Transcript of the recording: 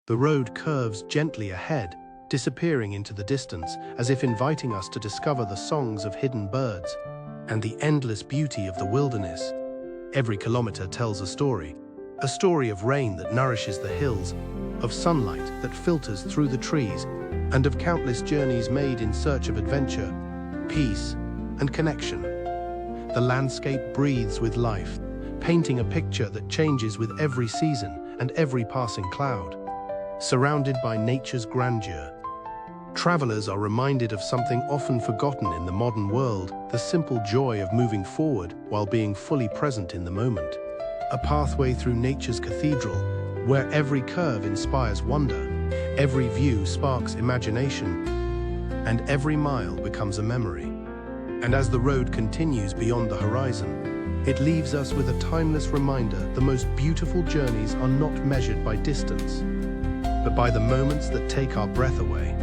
The road curves gently ahead, disappearing into the distance, as if inviting us to discover the songs of hidden birds and the endless beauty of the wilderness. Every kilometer tells a story of rain that nourishes the hills, of sunlight that filters through the trees, and of countless journeys made in search of adventure, peace, and connection. The landscape breathes with life, painting a picture that changes with every season and every passing cloud. Surrounded by nature's grandeur, travelers are reminded of something often forgotten in the modern world: the simple joy of moving forward while being fully present in the moment. A pathway through nature's cathedral, where every curve inspires wonder, every view sparks imagination, and every mile becomes a memory. And as the road continues beyond the horizon, it leaves us with a timeless reminder: the most beautiful journeys are not measured by distance, but by the moments that take our breath away.